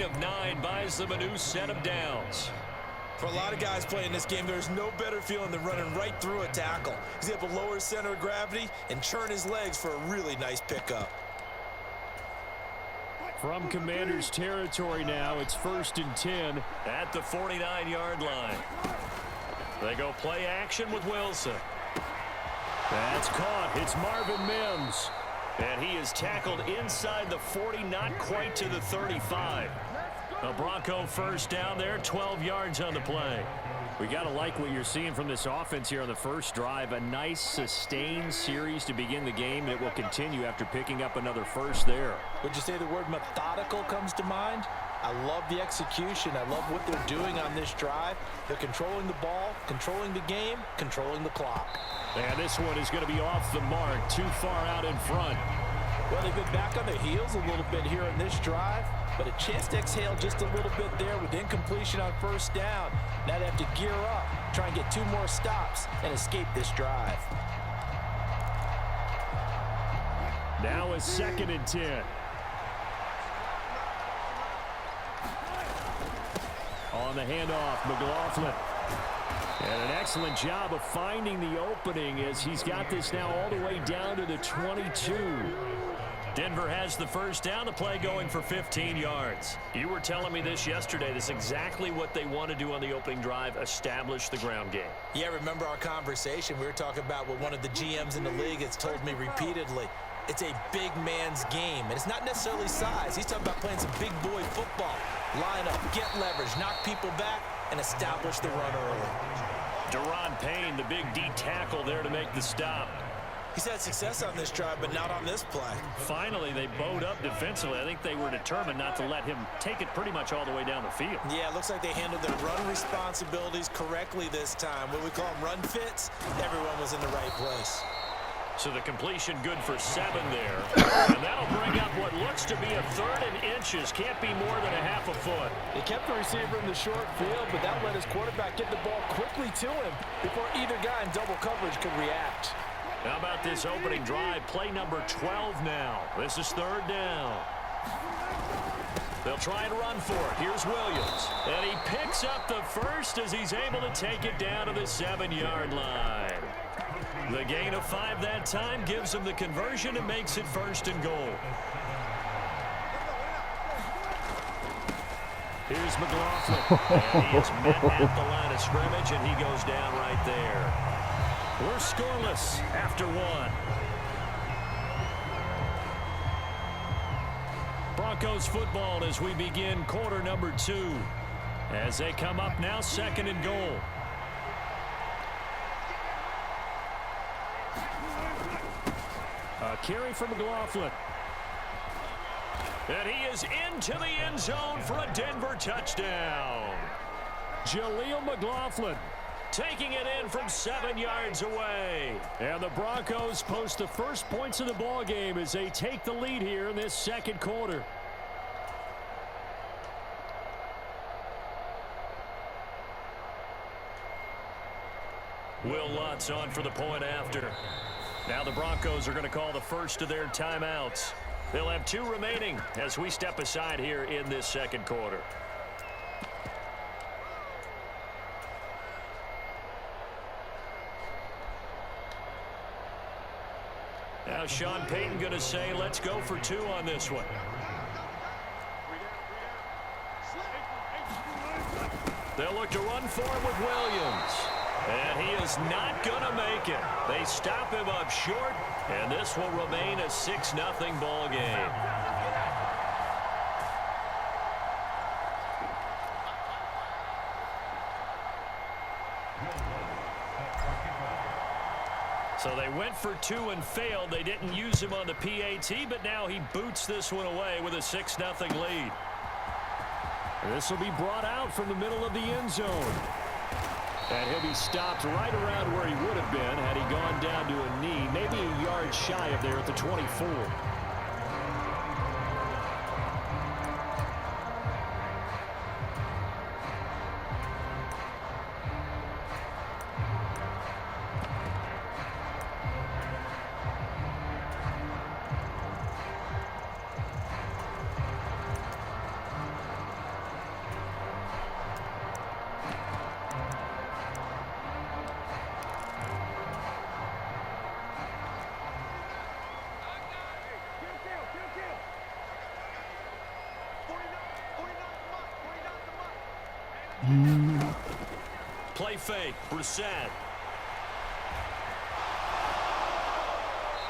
of 9 buys them a new set of downs. For a lot of guys playing this game, there's no better feeling than running right through a tackle. He's able to lower his center of gravity and churn his legs for a really nice pickup. From Commander's territory now, it's 1st and 10 at the 49-yard line. They go play action with Wilson. That's caught. It's Marvin Mims. And he is tackled inside the 40, not quite to the 35. A Bronco first down there, 12 yards on the play. We got to like what you're seeing from this offense here on the first drive. A nice sustained series to begin the game, and it will continue after picking up another first there. Would you say the word methodical comes to mind? I love the execution. I love what they're doing on this drive. They're controlling the ball, controlling the game, controlling the clock. And this one is going to be off the mark, too far out in front. Well, they've been back on their heels a little bit here in this drive, but a chance to exhale just a little bit there with incompletion on first down. Now they have to gear up, try and get 2 more stops, and escape this drive. Now a 2nd and 10. On the handoff, McLaughlin. And an excellent job of finding the opening as he's got this now all the way down to the 22. Denver has the first down, the play going for 15 yards. You were telling me this yesterday. This is exactly what they want to do on the opening drive, establish the ground game. Yeah, remember our conversation? We were talking about what one of the GMs in the league has told me repeatedly. It's a big man's game, and it's not necessarily size. He's talking about playing some big boy football. Line up, get leverage, knock people back, and establish the run early. Deron Payne, the big D tackle there to make the stop. He's had success on this drive, but not on this play. Finally, they bowed up defensively. I think they were determined not to let him take it pretty much all the way down the field. Yeah, it looks like they handled their run responsibilities correctly this time. What we call them run fits, everyone was in the right place. So the completion good for 7 there. And that'll bring up what looks to be a 3rd and inches. Can't be more than a half a foot. They kept the receiver in the short field, but that let his quarterback get the ball quickly to him before either guy in double coverage could react. How about this opening drive? Play number 12 now. This is 3rd down. They'll try and run for it. Here's Williams. And he picks up the first as he's able to take it down to the 7-yard line. The gain of 5 that time gives him the conversion and makes it 1st and goal. Here's McLaughlin. And he is met at the line of scrimmage, and he goes down right there. We're scoreless after 1. Broncos football as we begin quarter number 2. As they come up now, 2nd and goal. A carry for McLaughlin. And he is into the end zone for a Denver touchdown. Jaleel McLaughlin taking it in from 7 yards away. And the Broncos post the first points of the ball game as they take the lead here in this 2nd quarter. Will Lutz on for the point after. Now the Broncos are going to call the first of their timeouts. They'll have 2 remaining as we step aside here in this 2nd quarter. Now Sean Payton going to say, let's go for 2 on this one. They'll look to run for it with Williams. And he is not going to make it. They stop him up short, and this will remain a 6-0 ball game. So they went for 2 and failed. They didn't use him on the PAT, but now he boots this one away with a 6-0 lead. This will be brought out from the middle of the end zone. And he'll be stopped right around where he would have been had he gone down to a knee, maybe a yard shy of there at the 24. Play fake, Brissett.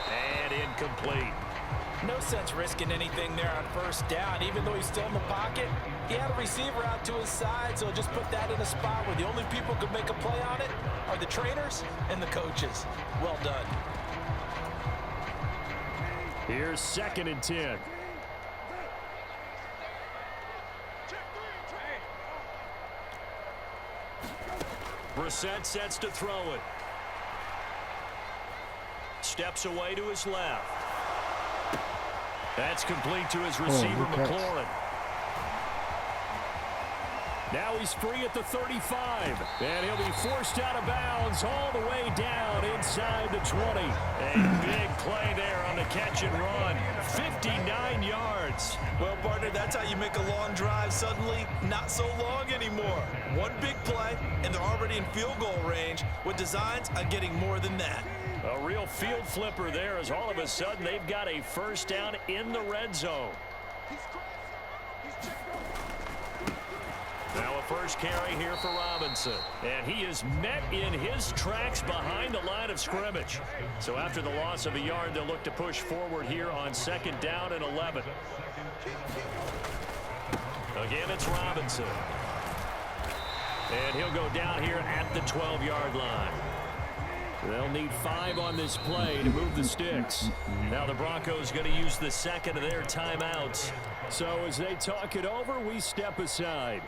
And incomplete. No sense risking anything there on first down. Even though he's still in the pocket, he had a receiver out to his side, so just put that in a spot where the only people who can make a play on it are the trainers and the coaches. Well done. Here's 2nd and 10. Brissett sets to throw it. Steps away to his left. That's complete to his receiver, McLaurin. Now he's free at the 35. And he'll be forced out of bounds all the way down inside the 20. A big play there on the catch and run. 59 yards. Well, partner, that's how you make a long drive suddenly not so long anymore. One big play, and they're already in field goal range with designs on getting more than that. A real field flipper there as all of a sudden they've got a first down in the red zone. Now a first carry here for Robinson. And he is met in his tracks behind the line of scrimmage. So after the loss of a yard, they'll look to push forward here on 2nd down and 11. Again, it's Robinson. And he'll go down here at the 12-yard line. They'll need 5 on this play to move the sticks. Now the Broncos going to use the second of their timeouts. So as they talk it over, we step aside.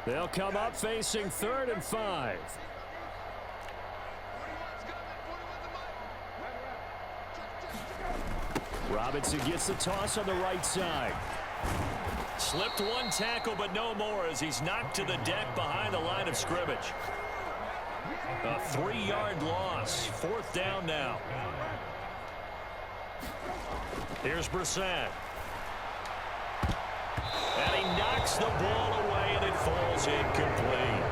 They'll come up facing 3rd and 5. Robinson gets the toss on the right side. Slipped one tackle, but no more as he's knocked to the deck behind the line of scrimmage. A 3-yard loss. 4th down now. Here's Brissett. And he knocks the ball away, and it falls incomplete.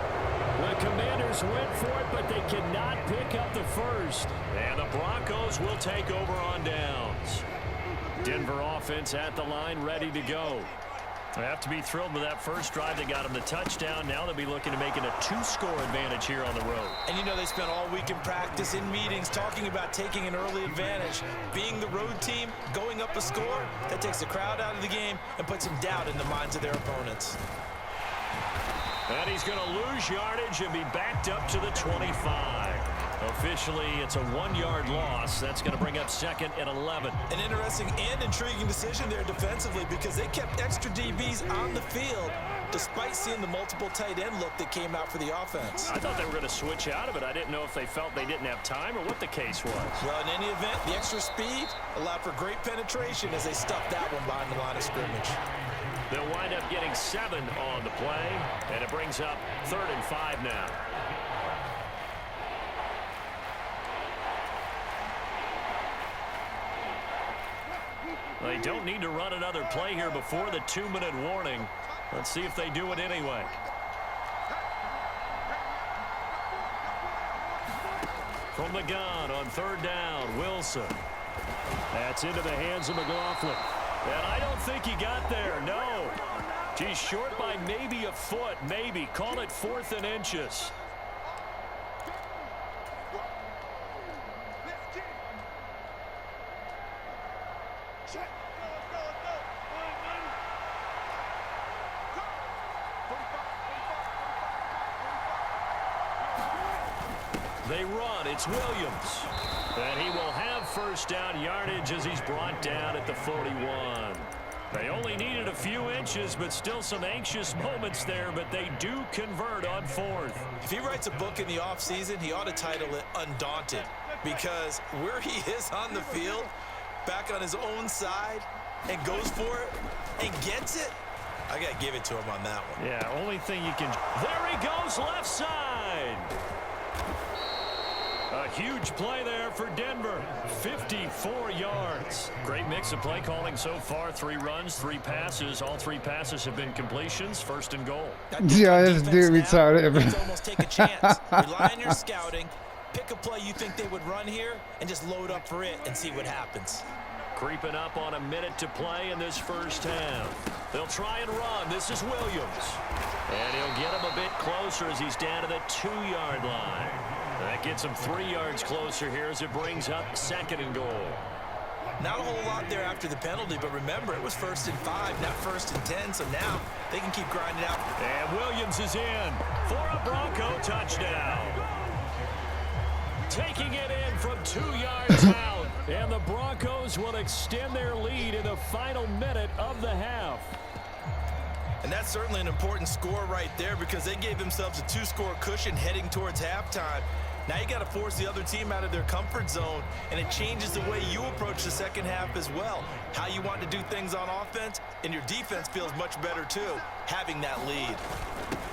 The Commanders went for it, but they cannot pick up the first. And the Broncos will take over on downs. Denver offense at the line, ready to go. They have to be thrilled with that first drive. They got them the touchdown. Now they'll be looking to make it a 2-score advantage here on the road. And you know they spent all week in practice, in meetings, talking about taking an early advantage. Being the road team, going up a score, that takes the crowd out of the game and puts some doubt in the minds of their opponents. And he's going to lose yardage and be backed up to the 25. Officially, it's a 1-yard loss. That's going to bring up 2nd and 11. An interesting and intriguing decision there defensively because they kept extra DBs on the field despite seeing the multiple tight end look that came out for the offense. I thought they were going to switch out of it. I didn't know if they felt they didn't have time or what the case was. Well, in any event, the extra speed allowed for great penetration as they stuffed that one behind the line of scrimmage. They'll wind up getting 7 on the play, and it brings up 3rd and 5 now. They don't need to run another play here before the 2-minute warning. Let's see if they do it anyway. From the gun on 3rd down, Wilson. That's into the hands of McLaughlin. And I don't think he got there, no. He's short by maybe a foot, maybe. Call it 4th and inches. They run. It's Williams. And he will have first down yardage as he's brought down at the 41. They only needed a few inches, but still some anxious moments there, but they do convert on 4th. If he writes a book in the offseason, he ought to title it Undaunted, because where he is on the field, back on his own side, and goes for it, and gets it, I got to give it to him on that one. Yeah, only thing you can... There he goes, left side. A A huge play there for Denver. 54 yards. Great mix of play calling so far. 3 runs, 3 passes. All 3 passes have been completions. First and goal. Yeah, this dude retarded. Let's almost take a chance. Rely on your scouting. Pick a play you think they would run here and just load up for it and see what happens. Creeping up on a minute to play in this first half. They'll try and run. This is Williams. And he'll get him a bit closer as he's down to the 2-yard line. That gets him 3 yards closer here as it brings up second and goal. Not a whole lot there after the penalty, but remember, it was 1st and 5, not 1st and 10, so now they can keep grinding out. And Williams is in for a Bronco touchdown. Taking it in from 2 yards out. And the Broncos will extend their lead in the final minute of the half. And that's certainly an important score right there because they gave themselves a 2-score cushion heading towards halftime. Now you got to force the other team out of their comfort zone, and it changes the way you approach the second half as well. How you want to do things on offense, and your defense feels much better too, having that lead.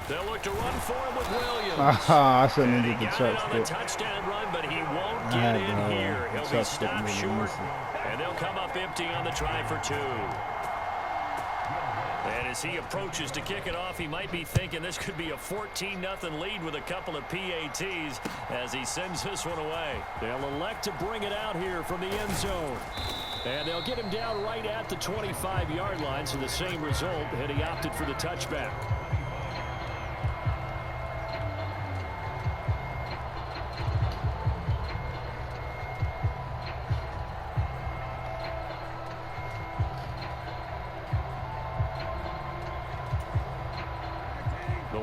They'll look to run for him with Williams. I shouldn't And have he did the got it touch on the stick. touchdown run, but he won't get in here. He'll be touch stick stopped maybe short, missing. and they'll come up empty on the try for 2. And as he approaches to kick it off, he might be thinking this could be a 14-0 lead with a couple of PATs as he sends this one away. They'll elect to bring it out here from the end zone. And they'll get him down right at the 25-yard line, so the same result, and he opted for the touchback.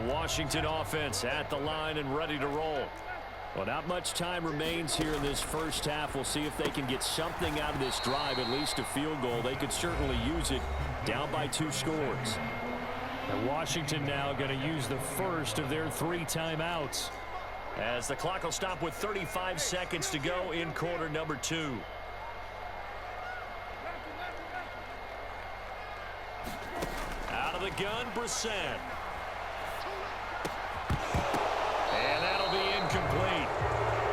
Washington offense at the line and ready to roll. Well, not much time remains here in this first half. We'll see if they can get something out of this drive, at least a field goal. They could certainly use it down by 2 scores. And Washington now going to use the first of their 3 timeouts. As the clock will stop with 35 seconds to go in quarter number 2. Out of the gun, Brissett. And that'll be incomplete.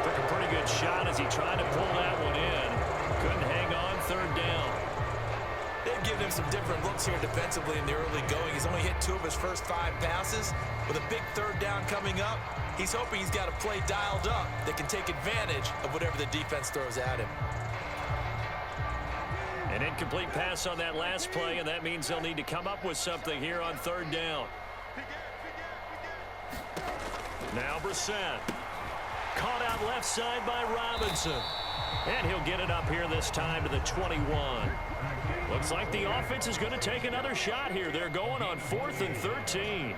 Took a pretty good shot as he tried to pull that one in. Couldn't hang on, 3rd down. They've given him some different looks here defensively in the early going. He's only hit 2 of his first 5 passes. With a big 3rd down coming up, he's hoping he's got a play dialed up that can take advantage of whatever the defense throws at him. An incomplete pass on that last play, and that means they'll need to come up with something here on 3rd down. Now Brissett. Caught out left side by Robinson. And he'll get it up here this time to the 21. Looks like the offense is going to take another shot here. They're going on 4th and 13.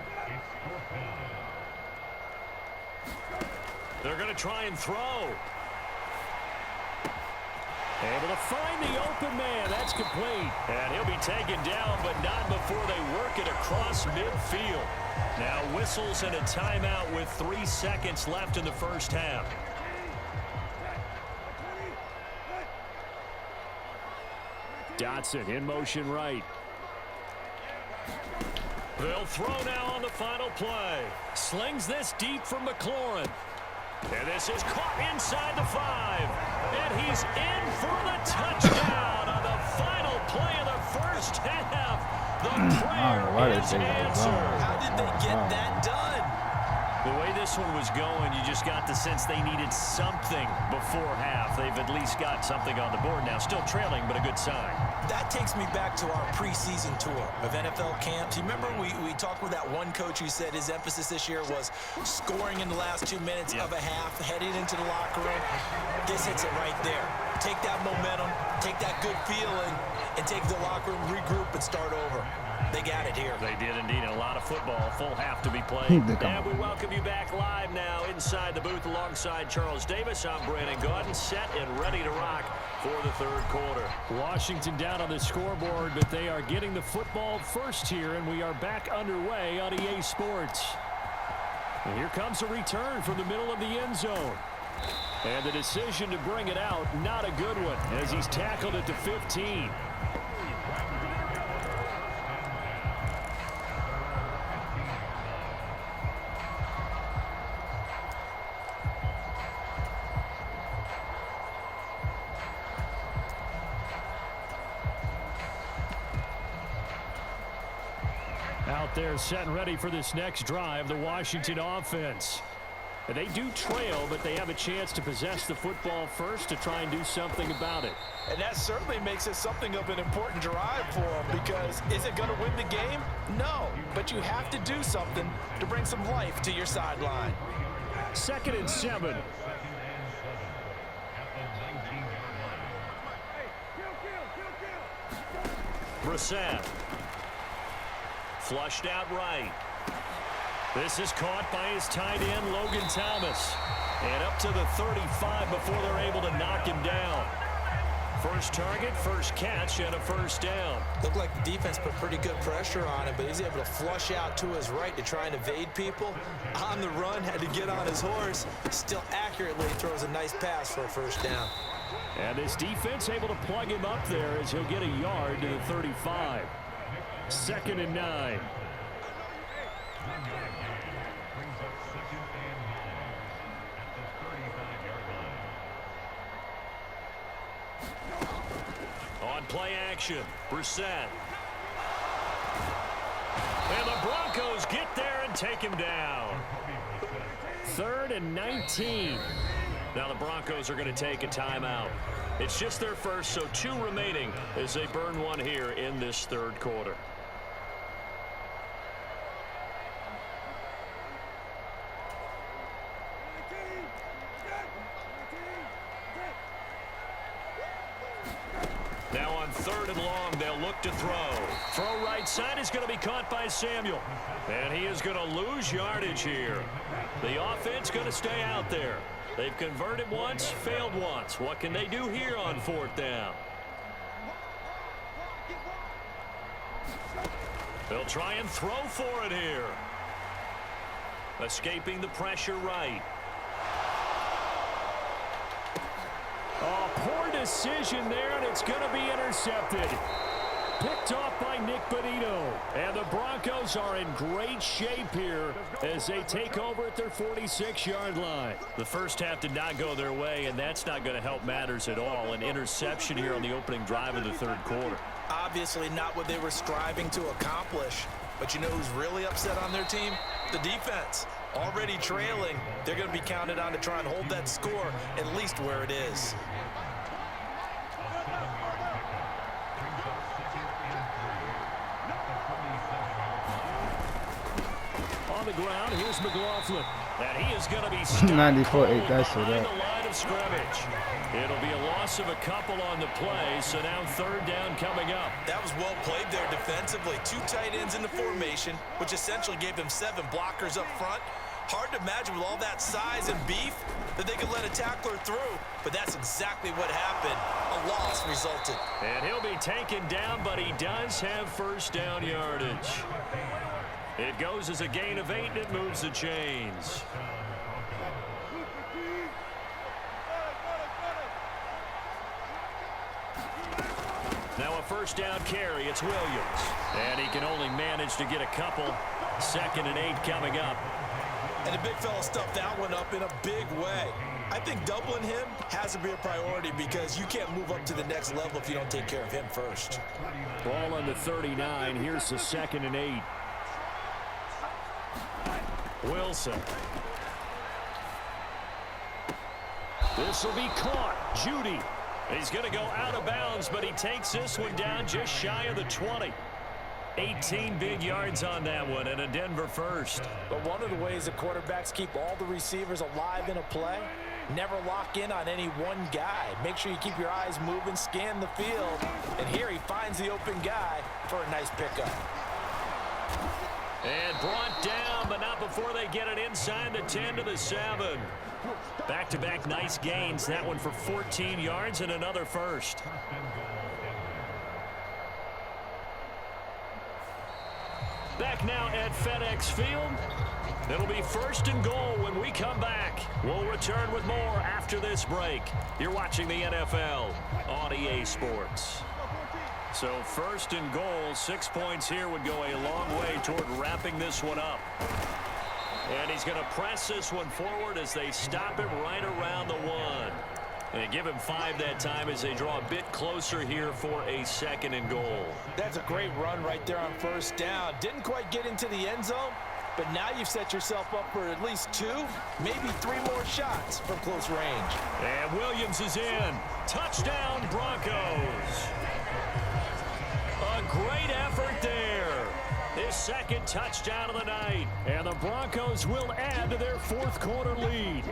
They're going to try and throw. Able to find the open man. That's complete. And he'll be taken down, but not before they work it across midfield. Now whistles and a timeout with 3 seconds left in the first half. Dotson in motion right. They'll throw now on the final play. Slings this deep from McLaurin. And this is caught inside the 5. And he's in for the touchdown on the final play of the first half. The prayer is answered. How did they get that done? The way this one was going, you just got the sense they needed something before half. They've at least got something on the board now. Still trailing, but a good sign. That takes me back to our preseason tour of NFL camps. You remember we talked with that one coach who said his emphasis this year was scoring in the last 2 minutes of a half, heading into the locker room. This hits it right there. Take that momentum, take that good feeling, and take the locker room, regroup, and start over. They got it here. They did indeed. A lot of football, full half to be played. And we welcome you back live now inside the booth alongside Charles Davis. I'm Brandon Gaudin, set and ready to rock for the 3rd quarter. Washington down on the scoreboard, but they are getting the football first here, and we are back underway on EA Sports. And here comes a return from the middle of the end zone. And the decision to bring it out, not a good one, as he's tackled at the 15. out there setting ready for this next drive, the Washington offense. And they do trail, but they have a chance to possess the football first to try and do something about it. And that certainly makes it something of an important drive for them, because is it going to win the game? No, but you have to do something to bring some life to your sideline. 2nd and 7. Brissett. Flushed out right. This is caught by his tight end, Logan Thomas. And up to the 35 before they're able to knock him down. First target, first catch, and a first down. Looked like the defense put pretty good pressure on him, but he's able to flush out to his right to try and evade people. On the run, had to get on his horse. Still accurately throws a nice pass for a first down. And this defense able to plug him up there as he'll get a yard to the 35. 2nd and 9. On play action, Brissett. And the Broncos get there and take him down. 3rd and 19. Now the Broncos are going to take a timeout. It's just their first, so 2 remaining as they burn one here in this 3rd quarter. Now on 3rd and long, they'll look to throw. Throw right side is going to be caught by Samuel. And he is going to lose yardage here. The offense going to stay out there. They've converted once, failed once. What can they do here on 4th down? They'll try and throw for it here. Escaping the pressure right. Oh, poor decision there, and it's going to be intercepted. Picked off by Nick Bonito. And the Broncos are in great shape here as they take over at their 46-yard line. The first half did not go their way, and that's not going to help matters at all. An interception here on the opening drive of the 3rd quarter. Obviously not what they were striving to accomplish. But you know who's really upset on their team? The defense. Already trailing, they're going to be counted on to try and hold that score at least where it is. On the ground, here's McLaughlin. And he is going to be stopped 94-8, that's behind it. the line of scrimmage. It'll be a loss of a couple on the play, so now 3rd down coming up. That was well played there defensively. 2 tight ends in the formation, which essentially gave them 7 blockers up front. Hard to imagine with all that size and beef that they could let a tackler through, but that's exactly what happened. A loss resulted. And he'll be taken down, but he does have first down yardage. It goes as a gain of 8, and it moves the chains. Now a first down carry. It's Williams. And he can only manage to get a couple. 2nd and 8 coming up. And the big fella stuffed that one up in a big way. I think doubling him has to be a priority because you can't move up to the next level if you don't take care of him first. Ball on the 39. Here's the 2nd and 8. Wilson. This will be caught. Judy. He's going to go out of bounds, but he takes this one down just shy of the 20. 18 big yards on that one, and a Denver first. But one of the ways that quarterbacks keep all the receivers alive in a play, never lock in on any one guy. Make sure you keep your eyes moving, scan the field. And here he finds the open guy for a nice pickup. And brought down, but not before they get it inside the 10 to the 7. Back-to-back nice gains. That one for 14 yards and another first. Back now at FedEx Field. It'll be 1st and goal when we come back. We'll return with more after this break. You're watching the NFL on EA Sports. So 1st and goal, 6 points here would go a long way toward wrapping this one up. And he's going to press this one forward as they stop him right around the 1. They give him 5 that time as they draw a bit closer here for a 2nd and goal. That's a great run right there on 1st down. Didn't quite get into the end zone, but now you've set yourself up for at least 2, maybe 3 more shots from close range. And Williams is in. Touchdown, Broncos. A great effort there. His 2nd touchdown of the night. And the Broncos will add to their 4th quarter lead.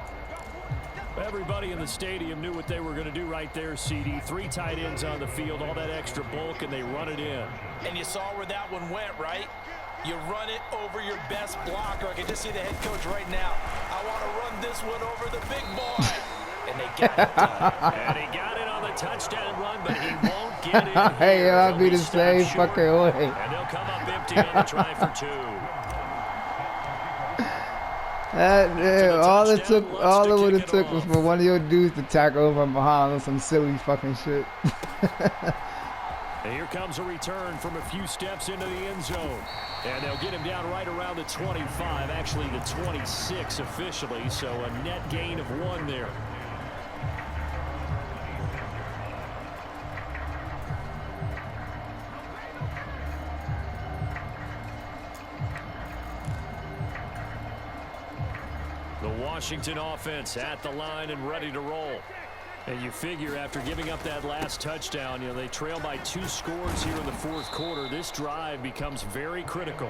Everybody in the stadium knew what they were going to do right there, CD. 3 tight ends on the field, all that extra bulk, and they run it in. And you saw where that one went, right? You run it over your best blocker. I can just see the head coach right now. I want to run this one over the big boy. And they got it done. And he got it on the touchdown run, but he won't get it in. Hey, I'll be the same Short, fucking way. and they'll come up empty on the try for 2. All it would have took was for one of your dudes to tackle over behind on some silly fucking shit. And here comes a return from a few steps into the end zone. And they'll get him down right around the 25, actually the 26 officially, so a net gain of 1 there. The Washington offense at the line and ready to roll. And you figure after giving up that last touchdown, they trail by 2 scores here in the 4th quarter. This drive becomes very critical.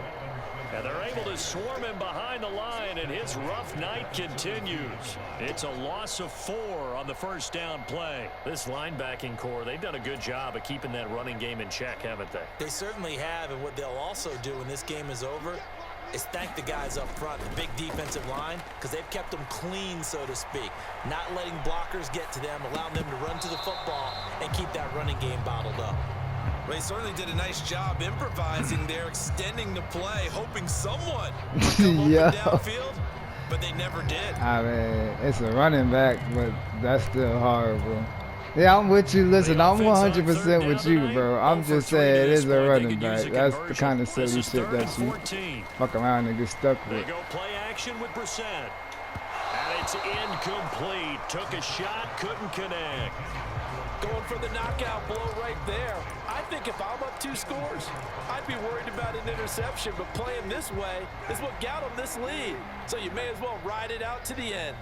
And they're able to swarm him behind the line, and his rough night continues. It's a loss of 4 on the 1st down play. This linebacking core, they've done a good job of keeping that running game in check, haven't they? They certainly have, and what they'll also do when this game is over is thank the guys up front, the big defensive line, because they've kept them clean, so to speak, not letting blockers get to them, allowing them to run to the football and keep that running game bottled up. Well, they certainly did a nice job improvising there, extending the play, hoping someone would come Yeah. downfield, but they never did. I mean, it's a running back, but that's still horrible. Yeah, I'm with you. Listen, I'm 100% with you, bro. I'm just saying it is a running back. That's the kind of silly shit that you fuck around and get stuck They with. go play action with Brissett. And it's incomplete. Took a shot, couldn't connect. Going for the knockout blow right there. I think if I'm up 2 scores, I'd be worried about an interception, but playing this way is what got them this lead. So you may as well ride it out to the end.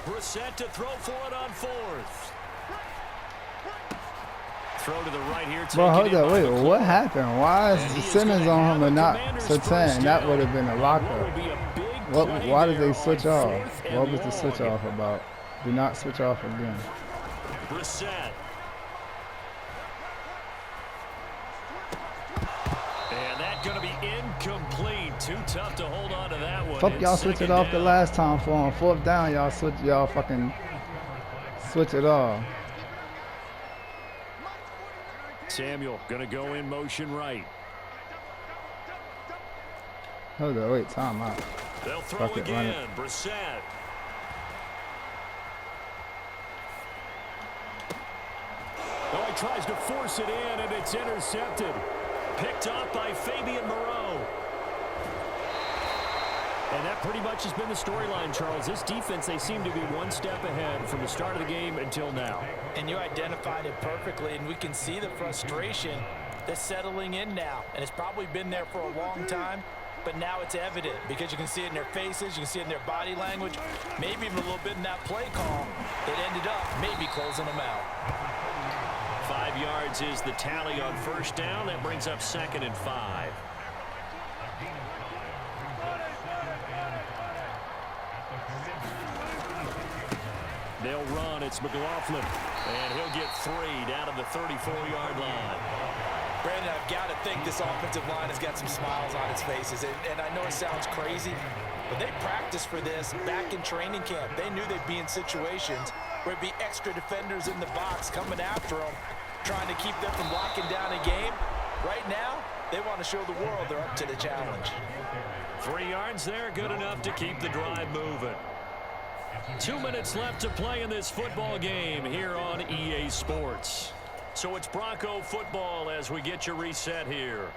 Brissett to throw for it on 4th. Throw to the right here. Bro, hold taken in up, by wait, the what clock. happened? Why And is he the is Simmons gonna on have him the and not Commanders' Sertan? first That would down. have been a What lockup. will be a big What? play Why did there they switch on off? 4th and What was the switch long. off about? Do not switch off again. Brissett. And that's going to be incomplete. Too tough to hold on to that one. Fuck It's y'all switch it 2nd off the down. last time for on 4th down. Y'all fucking switch it off. Samuel going to go in motion right. Hold up, wait, time out. They'll throw Fuck it, run it. again. Brissett. Oh, he tries to force it in, and it's intercepted. Picked off by Fabian Moreau. And that pretty much has been the storyline, Charles. This defense, they seem to be 1 step ahead from the start of the game until now. And you identified it perfectly, and we can see the frustration that's settling in now. And it's probably been there for a long time, but now it's evident because you can see it in their faces, you can see it in their body language, maybe even a little bit in that play call. It ended up maybe closing them out. 5 yards is the tally on 1st down. That brings up 2nd and 5. They'll run. It's McLaughlin. And he'll get 3 down to the 34-yard line. Brandon, I've got to think this offensive line has got some smiles on its faces. And I know it sounds crazy, but they practiced for this back in training camp. They knew they'd be in situations where it'd be extra defenders in the box coming after them, trying to keep them from locking down a game. Right now, they want to show the world they're up to the challenge. 3 yards there, good enough to keep the drive moving. 2 minutes left to play in this football game here on EA Sports. So it's Bronco football as we get you reset here.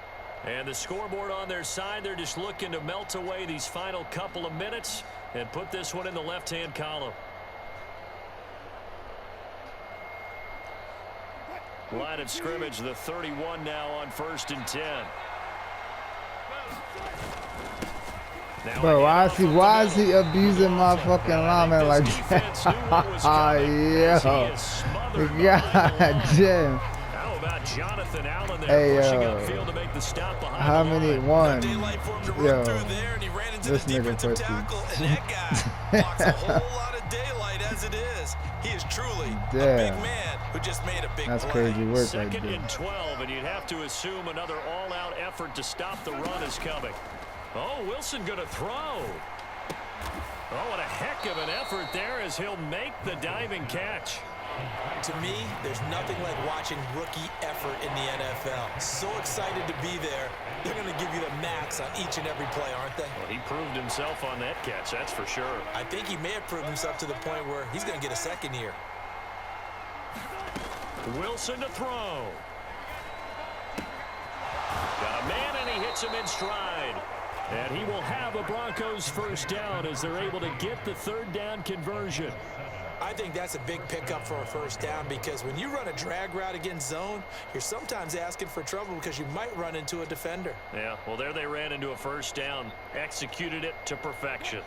And the scoreboard on their side, they're just looking to melt away these final couple of minutes and put this one in the left-hand column. Line of scrimmage, the 31 now on 1st and 10. Now Bro, why is he abusing my fucking lineman like that? Yo. God damn. How about Jonathan Allen there Hey, pushing upfield to make the stop behind how the many? line. One. Daylight for him to run Yo. through there, and he ran into This the nigga defensive pussy. tackle, and that guy blocks a whole lot of daylight as it is. He is truly a big Damn. man who just made a big That's play. crazy work right 2nd there. and 12, and you'd have to assume another all-out effort to stop the run is coming. Oh, Wilson going to throw. Oh, what a heck of an effort there as he'll make the diving catch. To me, there's nothing like watching rookie effort in the NFL. So excited to be there. They're going to give you the max on each and every play, aren't they? Well, he proved himself on that catch, that's for sure. I think he may have proved himself to the point where he's going to get a second year. Wilson to throw. Got a man, and he hits him in stride. And he will have a Broncos first down as they're able to get the 3rd down conversion. I think that's a big pickup for a first down because when you run a drag route against zone, you're sometimes asking for trouble because you might run into a defender. Yeah, well, there they ran into a first down, executed it to perfection.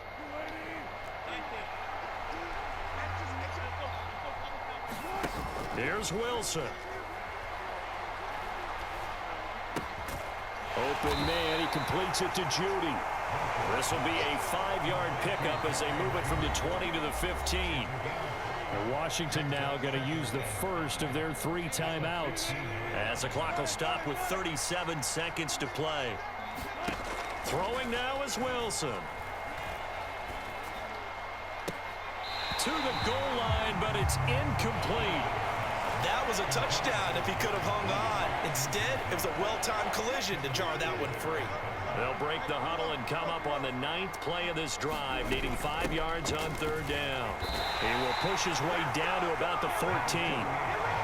Here's Wilson. Open man, he completes it to Judy. This will be a 5-yard pickup as they move it from the 20 to the 15. And Washington now going to use the first of their 3 timeouts as the clock will stop with 37 seconds to play. Throwing now is Wilson. To the goal line, but it's incomplete. That was a touchdown if he could have hung on. Instead, it was a well-timed collision to jar that one free. They'll break the huddle and come up on the 9th play of this drive, needing 5 yards on 3rd down. He will push his way down to about the 14.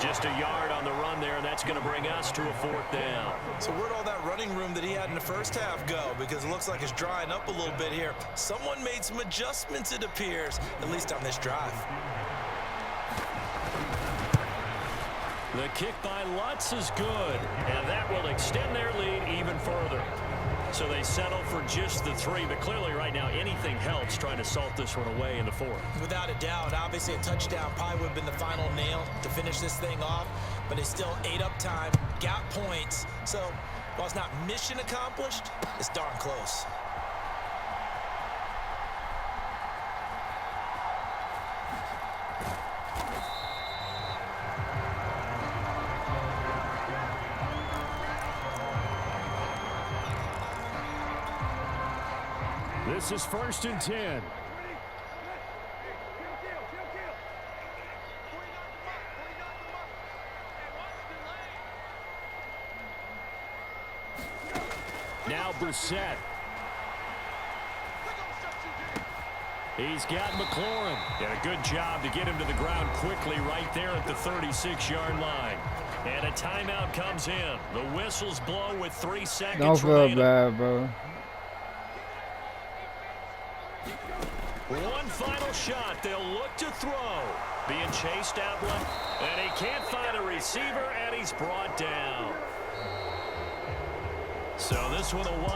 Just a yard on the run there, and that's going to bring us to a 4th down. So where'd all that running room that he had in the first half go? Because it looks like it's drying up a little bit here. Someone made some adjustments, it appears, at least on this drive. The kick by Lutz is good, and that will extend their lead even further. So they settle for just the 3, but clearly right now anything helps trying to salt this one away in the 4th. Without a doubt, obviously a touchdown probably would have been the final nail to finish this thing off, but it's still ate up time, got points. So while it's not mission accomplished, it's darn close. This is 1st and 10. Now Brissett. He's got McLaurin. Did a good job to get him to the ground quickly right there at the 36-yard line. And a timeout comes in. The whistles blow with 3 seconds Don't feel remaining. bad, bro. One final shot. They'll look to throw. Being chased out left. And he can't find a receiver, and he's brought down. So this one will wind